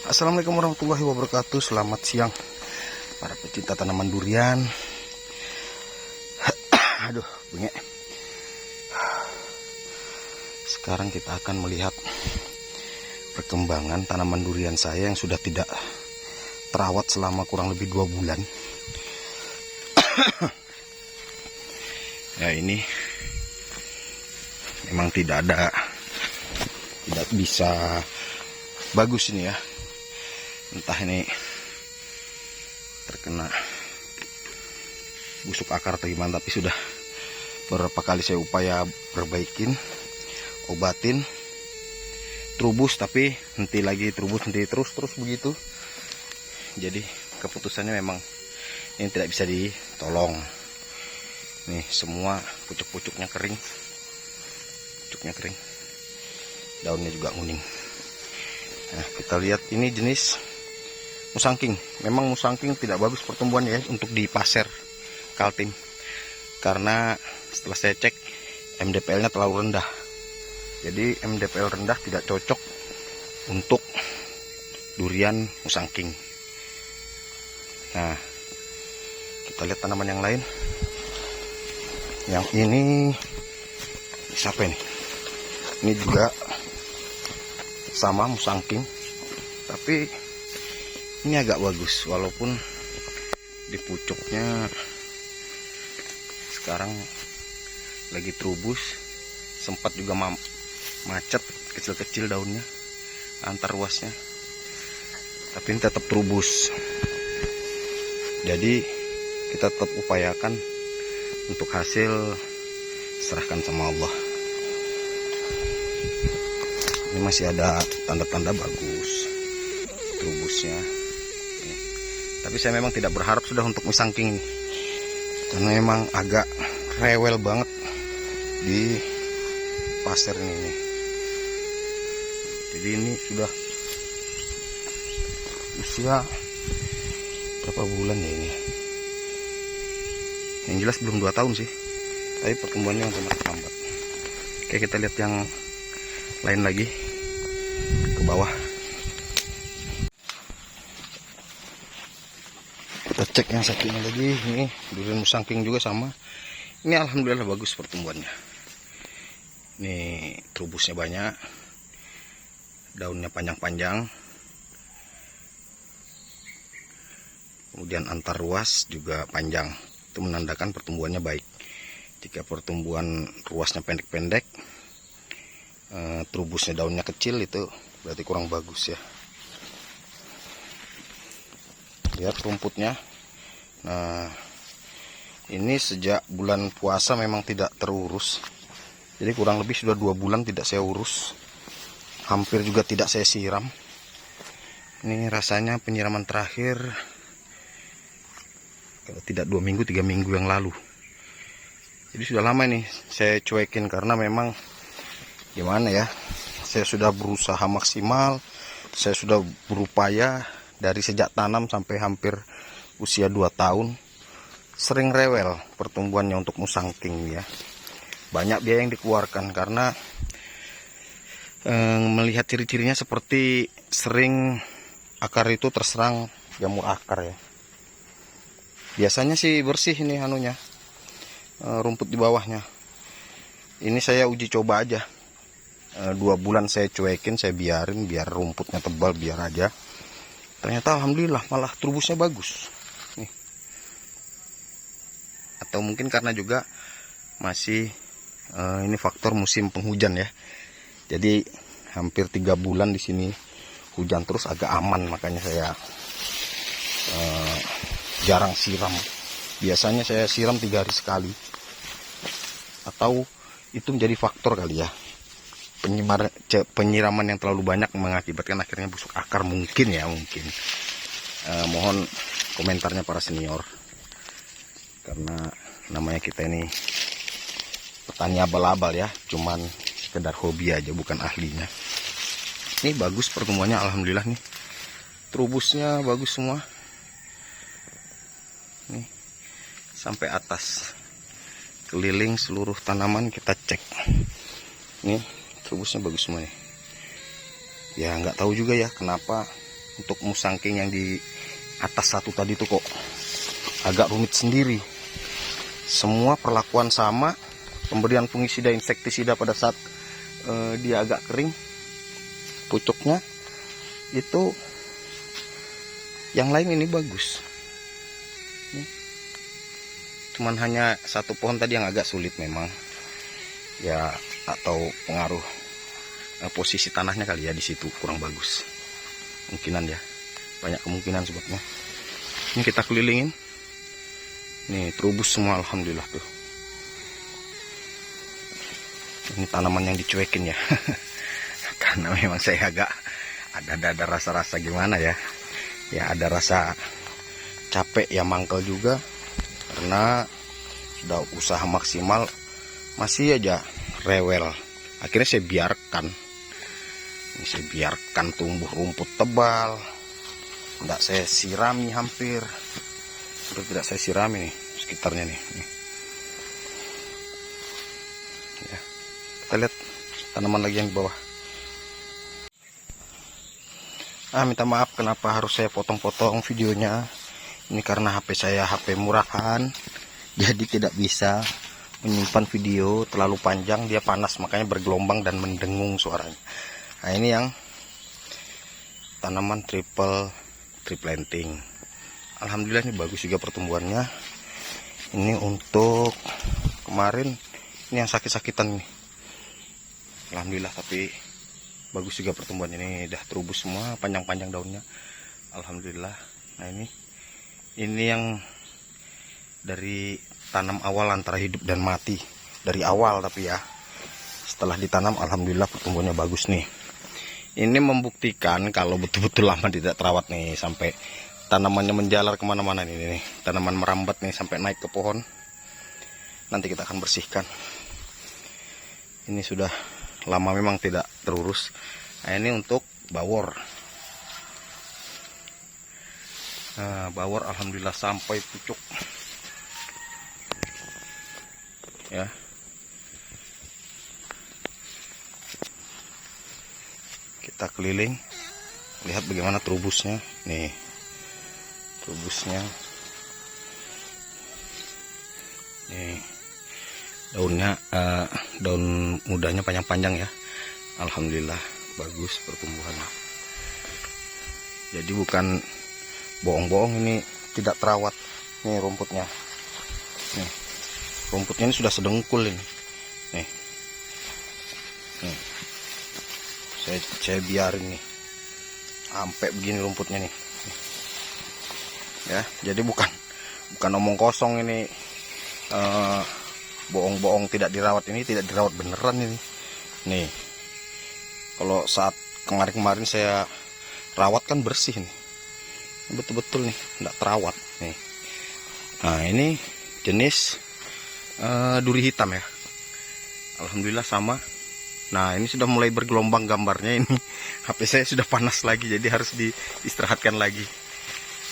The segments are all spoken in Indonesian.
Assalamualaikum warahmatullahi wabarakatuh. Selamat siang para pecinta tanaman durian. Aduh, bengek. Sekarang kita akan melihat perkembangan tanaman durian saya yang sudah tidak terawat selama kurang lebih 2 bulan. Ya, ini memang tidak bisa bagus ini ya. Entah ini terkena busuk akar atau gimana, tapi sudah beberapa kali saya upaya perbaikin, obatin, terubus, tapi henti lagi, terubus, henti, terus begitu. Jadi keputusannya memang ini tidak bisa ditolong. Nih semua pucuk-pucuknya kering, daunnya juga kuning. Nah, kita lihat ini jenis musangking. Memang musangking tidak bagus pertumbuhannya ya untuk di pasir Kaltim, karena setelah saya cek MDPL-nya terlalu rendah. Jadi MDPL rendah tidak cocok untuk durian musangking. Nah, kita lihat tanaman yang lain. Yang ini siapa ini? Ini juga sama musangking, tapi ini agak bagus walaupun di pucuknya sekarang lagi terubus. Sempat juga macet, kecil-kecil daunnya antar ruasnya, tapi ini tetap terubus. Jadi kita tetap upayakan untuk hasil serahkan sama Allah. Ini masih ada tanda-tanda bagus terubusnya. Tapi saya memang tidak berharap sudah untuk musangking ini, karena memang agak rewel banget di pasir ini. Jadi ini sudah usia berapa bulan ya ini? Yang jelas belum 2 tahun sih, tapi pertumbuhannya sangat lambat. Oke, kita lihat yang lain lagi ke bawah. Kita cek yang satunya lagi. Ini durian musangking juga sama. Ini alhamdulillah bagus pertumbuhannya. Ini terubusnya banyak, daunnya panjang-panjang, kemudian antar ruas juga panjang. Itu menandakan pertumbuhannya baik. Jika pertumbuhan ruasnya pendek-pendek, terubusnya daunnya kecil, itu berarti kurang bagus ya. Lihat rumputnya. Nah, ini sejak bulan puasa memang tidak terurus. Jadi kurang lebih sudah 2 bulan tidak saya urus. Hampir juga tidak saya siram. Ini rasanya penyiraman terakhir kalau tidak 2 minggu 3 minggu yang lalu. Jadi sudah lama nih saya cuekin, karena memang gimana ya, saya sudah berusaha maksimal, saya sudah berupaya dari sejak tanam sampai hampir usia 2 tahun. Sering rewel pertumbuhannya untuk musangking ya. Banyak biaya yang dikeluarkan, karena melihat ciri-cirinya seperti sering akar itu terserang jamur akar ya. Biasanya sih bersih ini anunya, rumput di bawahnya. Ini saya uji coba aja. 2 bulan saya cuekin, saya biarin biar rumputnya tebal, biar aja. Ternyata alhamdulillah malah terubusnya bagus nih. Atau mungkin karena juga masih ini faktor musim penghujan ya. Jadi hampir 3 bulan di sini hujan terus, agak aman, makanya saya jarang siram. Biasanya saya siram 3 hari sekali. Atau itu menjadi faktor kali ya, penyiraman yang terlalu banyak mengakibatkan akhirnya busuk akar, mungkin ya, mungkin. Mohon komentarnya para senior, karena namanya kita ini petani abal-abal ya, cuman sekedar hobi aja, bukan ahlinya. Ini bagus pertumbuhannya alhamdulillah nih, terubusnya bagus semua nih sampai atas, keliling seluruh tanaman kita cek. Nih terubusnya bagus semuanya. Ya nggak tahu juga ya kenapa untuk musangking yang di atas satu tadi tuh kok agak rumit sendiri. Semua perlakuan sama, pemberian fungisida insektisida pada saat dia agak kering pucuknya itu. Yang lain ini bagus. Cuman hanya satu pohon tadi yang agak sulit memang ya, atau pengaruh posisi tanahnya kali ya, di situ kurang bagus kemungkinan ya, banyak kemungkinan sebabnya. Ini kita kelilingin nih, terubus semua alhamdulillah tuh. Ini tanaman yang dicuekin ya karena memang saya agak ada rasa-rasa gimana ya, ada rasa capek ya, mangkel juga karena sudah usaha maksimal masih aja rewel. Akhirnya saya biarkan, tumbuh rumput tebal, tidak saya sirami, hampir tidak saya sirami nih sekitarnya nih. Ya, kita lihat tanaman lagi yang di bawah. Minta maaf kenapa harus saya potong-potong videonya. Ini karena HP saya HP murahan, jadi tidak bisa menyimpan video terlalu panjang, dia panas makanya bergelombang dan mendengung suaranya. Nah, ini yang tanaman triple tree planting. Alhamdulillah ini bagus juga pertumbuhannya. Ini untuk kemarin ini yang sakit-sakitan nih. Alhamdulillah, tapi bagus juga pertumbuhannya. Ini udah terubus semua, panjang-panjang daunnya. Alhamdulillah. Nah, ini yang dari tanam awal antara hidup dan mati, dari awal, tapi ya setelah ditanam alhamdulillah pertumbuhannya bagus nih. Ini membuktikan kalau betul-betul lama tidak terawat nih, sampai tanamannya menjalar kemana-mana nih, tanaman merambat nih sampai naik ke pohon. Nanti kita akan bersihkan. Ini sudah lama memang tidak terurus. Nah, ini untuk bawor. Nah, bawor alhamdulillah sampai pucuk ya. Kita keliling, lihat bagaimana terubusnya nih, terubusnya nih, daunnya daun mudanya panjang-panjang ya. Alhamdulillah bagus pertumbuhannya. Jadi bukan bohong-bohong ini tidak terawat. Nih rumputnya, nih rumputnya ini sudah sedengkul ini. Nih, saya biarin nih sampai begini rumputnya nih. Ya, jadi bukan omong kosong ini, bohong-bohong tidak dirawat. Ini tidak dirawat beneran ini. Nih, kalau saat kemarin-kemarin saya rawat kan bersih nih, betul-betul nih tidak terawat nih. Nah, ini jenis duri hitam ya. Alhamdulillah sama. Nah, ini sudah mulai bergelombang gambarnya ini. HP saya sudah panas lagi, jadi harus diistirahatkan lagi.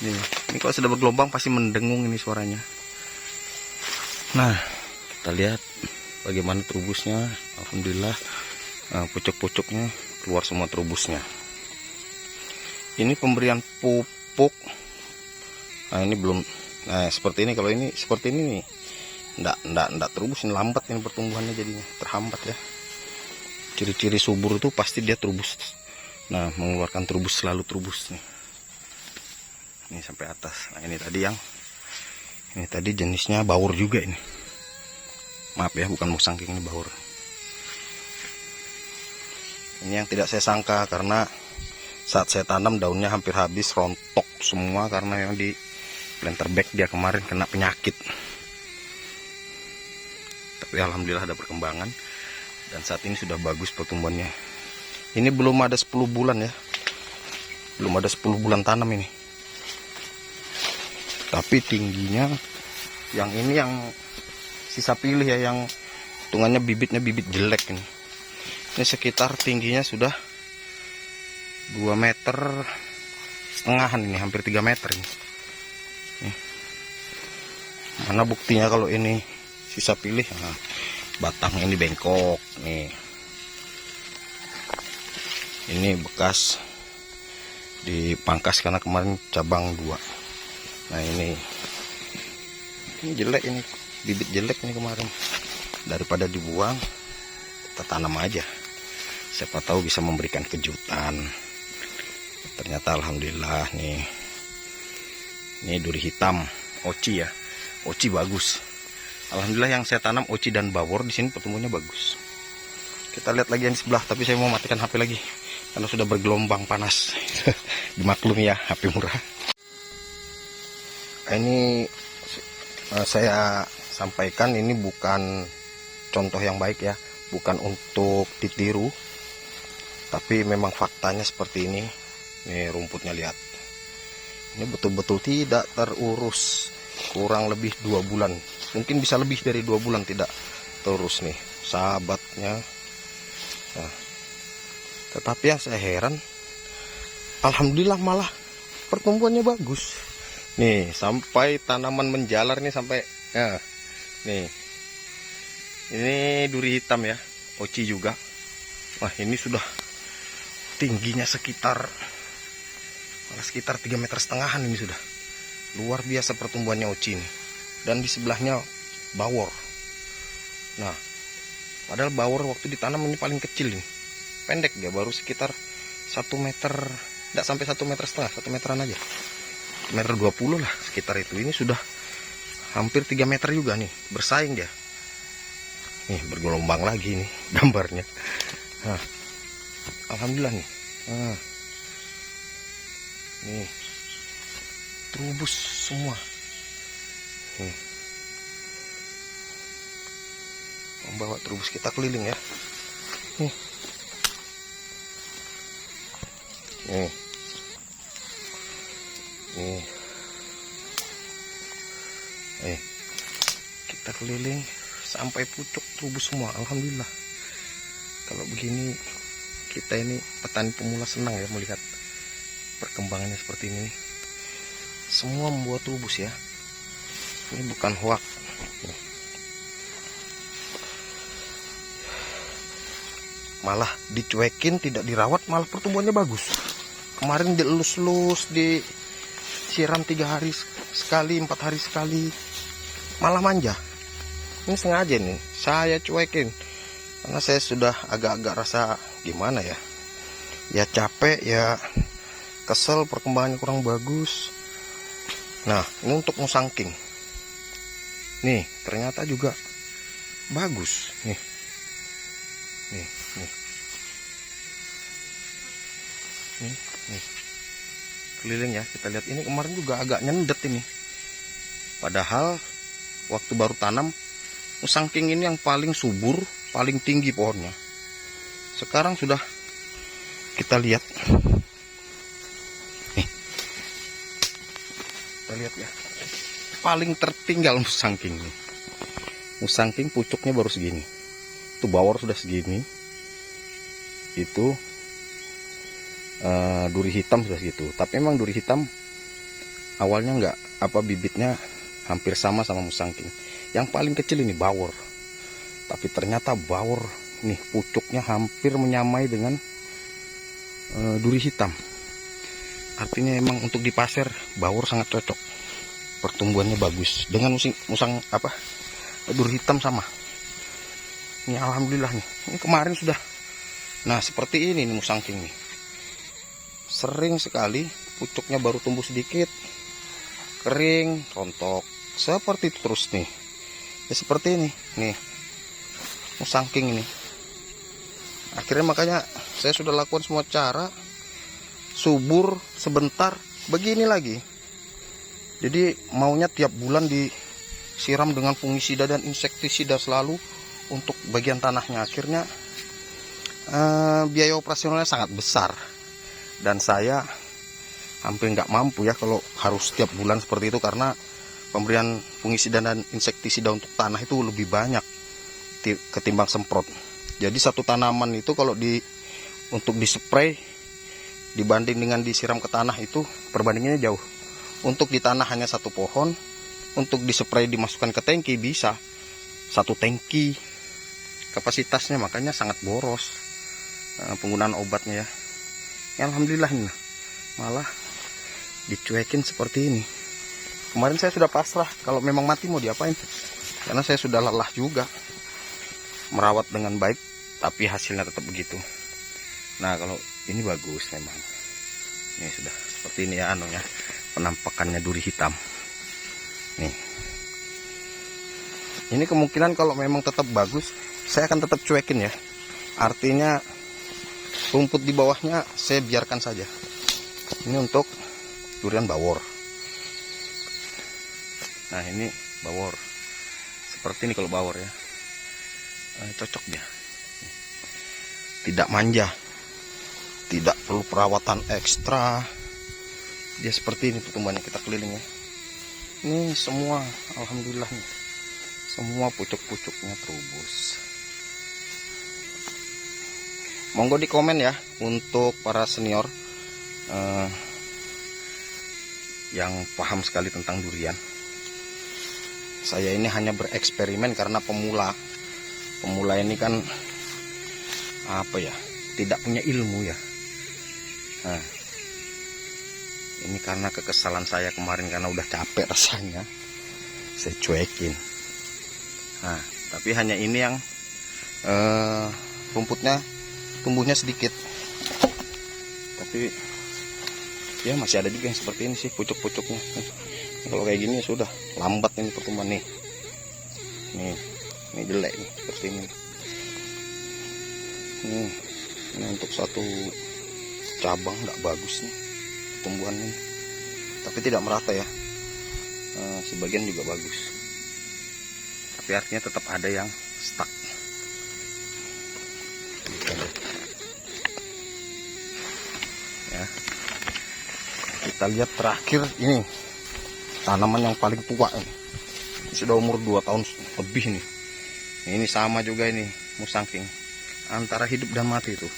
Ini kalau sudah bergelombang pasti mendengung ini suaranya. Nah, kita lihat bagaimana terubusnya. Alhamdulillah pucuk-pucuknya keluar semua terubusnya. Ini pemberian pupuk. Nah, ini belum. Nah, seperti ini. Kalau ini seperti ini nih, ndak terubus, ini lambat ini pertumbuhannya, jadinya terhambat ya. Ciri-ciri subur itu pasti dia terubus. Nah, mengeluarkan terubus, selalu terubus nih. Ini sampai atas. Nah, ini tadi jenisnya bawor juga ini. Maaf ya, bukan musangking, ini bawor. Ini yang tidak saya sangka, karena saat saya tanam daunnya hampir habis, rontok semua karena yang di planter bag dia kemarin kena penyakit. Tapi alhamdulillah ada perkembangan dan saat ini sudah bagus pertumbuhannya. Ini belum ada 10 bulan ya. Belum ada 10 bulan tanam ini. Tapi tingginya yang ini, yang sisa pilih ya, yang hitungannya bibitnya bibit jelek ini. Ini sekitar tingginya sudah 2,5 meter ini, hampir 3 meter ini. Nih. Mana buktinya kalau ini sisa pilih? Nah, batang ini bengkok nih. Ini bekas dipangkas karena kemarin cabang 2. Nah ini jelek, ini bibit jelek ini kemarin. Daripada dibuang, kita tanam aja, siapa tahu bisa memberikan kejutan. Ternyata alhamdulillah nih, ini duri hitam oci ya, oci bagus. Alhamdulillah yang saya tanam oci dan bawor di sini pertumbuhannya bagus. Kita lihat lagi yang di sebelah, tapi saya mau matikan HP lagi karena sudah bergelombang panas. Dimaklumi ya, HP murah. Ini saya sampaikan, ini bukan contoh yang baik ya, bukan untuk ditiru, tapi memang faktanya seperti ini. Nih rumputnya, lihat, ini betul-betul tidak terurus. Kurang lebih 2 bulan, mungkin bisa lebih dari 2 bulan tidak terurus nih sahabatnya. Nah, tetapi yang saya heran, alhamdulillah malah pertumbuhannya bagus. Nih sampai tanaman menjalar nih, sampai nih, ini duri hitam ya, oci juga. Wah ini sudah tingginya sekitar 3,5 meter ini sudah. Luar biasa pertumbuhannya oci ini. Dan di sebelahnya bawor. Nah, padahal bawor waktu ditanam ini paling kecil ini. Pendek dia, baru sekitar 1 meter, tidak sampai 1,5 meter, 1 meteran aja. 1,20 meter lah sekitar itu. Ini sudah hampir 3 meter juga nih, bersaing dia. Nih bergelombang lagi nih gambarnya. Nah, alhamdulillah nih. Nah, nih terubus semua. Nih, membawa terubus kita keliling ya. Nih, nih, nih, kita keliling sampai pucuk terubus semua. Alhamdulillah. Kalau begini, kita ini petani pemula senang ya melihat perkembangannya seperti ini. Semua membuat terubus ya. Ini bukan hoak. Malah dicuekin, tidak dirawat, malah pertumbuhannya bagus. Kemarin dielus-elus, disiram 3 hari sekali, 4 hari sekali, malah manja. Ini sengaja nih saya cuekin, karena saya sudah agak-agak rasa gimana ya, ya capek ya, kesel perkembangannya kurang bagus. Nah ini untuk musangking, nih ternyata juga bagus nih, nih, keliling ya, kita lihat. Ini kemarin juga agak nyendet ini, padahal waktu baru tanam musangking ini yang paling subur, paling tinggi pohonnya. Sekarang sudah kita lihat nih, kita lihat ya, paling tertinggal musangking nih. Musangking pucuknya baru segini, itu bawor sudah segini, itu duri hitam sudah segitu. Tapi memang duri hitam awalnya enggak bibitnya hampir sama musangking. Yang paling kecil ini bawor, tapi ternyata bawor nih pucuknya hampir menyamai dengan duri hitam. Artinya emang untuk di pasir bawor sangat cocok, pertumbuhannya bagus. Dengan duri hitam sama. Ini alhamdulillah nih, ini kemarin sudah. Nah seperti ini nih musangking nih, sering sekali pucuknya baru tumbuh sedikit, kering, rontok, seperti itu terus nih. Ya seperti ini nih musangking ini. Akhirnya makanya saya sudah lakukan semua cara, subur sebentar, begini lagi. Jadi maunya tiap bulan disiram dengan fungisida dan insektisida selalu untuk bagian tanahnya. Akhirnya biaya operasionalnya sangat besar, dan saya hampir nggak mampu ya kalau harus setiap bulan seperti itu, karena pemberian fungisida dan insektisida untuk tanah itu lebih banyak ketimbang semprot. Jadi satu tanaman itu kalau untuk dispray dibanding dengan disiram ke tanah itu perbandingannya jauh. Untuk di tanah hanya 1 pohon, untuk dispray dimasukkan ke tangki bisa 1 tangki kapasitasnya, makanya sangat boros penggunaan obatnya ya. Alhamdulillah ini malah dicuekin seperti ini. Kemarin saya sudah pasrah, kalau memang mati mau diapain, karena saya sudah lelah juga merawat dengan baik, tapi hasilnya tetap begitu. Nah kalau ini bagus memang, ini sudah seperti ini ya anunya, penampakannya duri hitam nih. Ini kemungkinan kalau memang tetap bagus, saya akan tetap cuekin ya. Artinya rumput di bawahnya saya biarkan saja. Ini untuk durian bawor. Nah ini bawor, seperti ini kalau bawor ya, cocok dia. Tidak manja, tidak perlu perawatan ekstra. Dia seperti ini pertumbuhannya, kita keliling ya. Ini semua alhamdulillah nih, semua pucuk-pucuknya terubus. Monggo di komen ya untuk para senior yang paham sekali tentang durian. Saya ini hanya bereksperimen karena pemula ini kan apa ya, tidak punya ilmu ya. Nah, ini karena kekesalan saya kemarin, karena udah capek rasanya, saya cuekin. Nah, tapi hanya ini yang rumputnya tumbuhnya sedikit, tapi ya masih ada juga yang seperti ini sih pucuk-pucuknya. Kalau kayak gini sudah lambat ini pertumbuhan nih. Ini jelek nih seperti ini. Ini untuk satu cabang nggak bagus nih pertumbuhannya, tapi tidak merata ya. Sebagian juga bagus, tapi artinya tetap ada yang stuck. Ya, kita lihat terakhir ini tanaman yang paling tua ini sudah umur 2 tahun lebih nih. Ini sama juga ini musangking, antara hidup dan mati itu,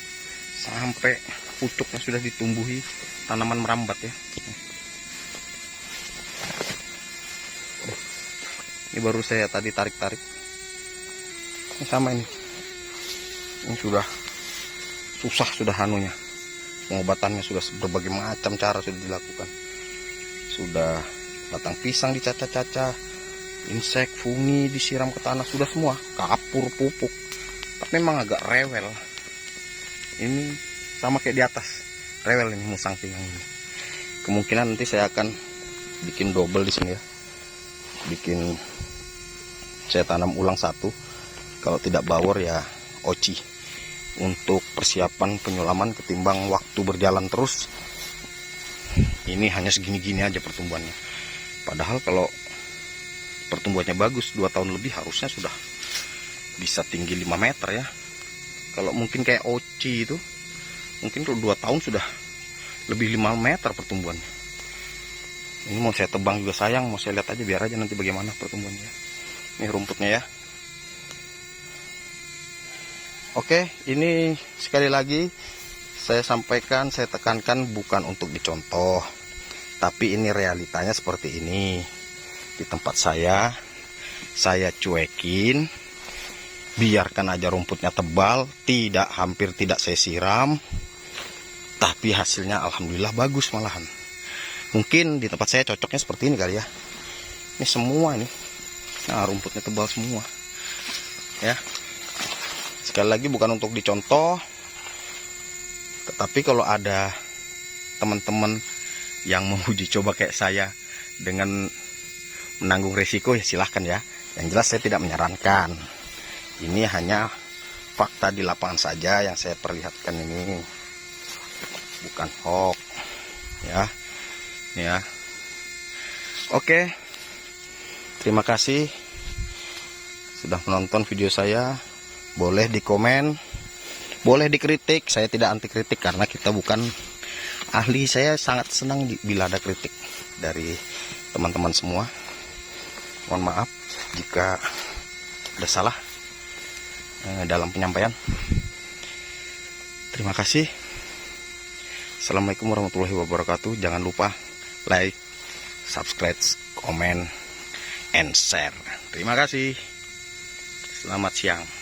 sampai pucuknya sudah ditumbuhi tanaman merambat ya. Ini baru saya tadi tarik-tarik. Ini sama ini sudah susah, sudah anunya, pengobatannya sudah berbagai macam cara sudah dilakukan. Sudah batang pisang dicaca-caca, insek, fungi disiram ke tanah, sudah semua, kapur, pupuk. Tapi memang agak rewel. Ini sama kayak di atas, rewel ini musangking yang ini. Kemungkinan nanti saya akan bikin double di sini ya. Saya tanam ulang satu. Kalau tidak bawor ya oci, untuk persiapan penyulaman ketimbang waktu berjalan terus. Ini hanya segini-gini aja pertumbuhannya. Padahal kalau pertumbuhannya bagus 2 tahun lebih harusnya sudah bisa tinggi 5 meter ya. Kalau mungkin kayak oci itu mungkin kalau 2 tahun sudah lebih 5 meter pertumbuhannya. Ini mau saya tebang juga sayang, mau saya lihat aja biar aja nanti bagaimana pertumbuhannya. Ini rumputnya ya. Oke, ini sekali lagi saya sampaikan, saya tekankan bukan untuk dicontoh, tapi ini realitanya seperti ini. Di tempat saya cuekin, biarkan aja rumputnya tebal, hampir tidak saya siram, tapi hasilnya alhamdulillah bagus malahan. Mungkin di tempat saya cocoknya seperti ini kali ya. Ini semua nih, nah rumputnya tebal semua ya. Sekali lagi bukan untuk dicontoh, tetapi kalau ada teman-teman yang mau uji coba kayak saya dengan menanggung resiko ya silahkan ya. Yang jelas saya tidak menyarankan. Ini hanya fakta di lapangan saja yang saya perlihatkan ini, bukan hoax ya. Ya. Oke. Terima kasih sudah menonton video saya. Boleh di komen, boleh dikritik. Saya tidak anti kritik karena kita bukan ahli. Saya sangat senang bila ada kritik dari teman-teman semua. Mohon maaf jika ada salah dalam penyampaian. Terima kasih. Assalamualaikum warahmatullahi wabarakatuh. Jangan lupa like, subscribe, comment, and share. Terima kasih. Selamat siang.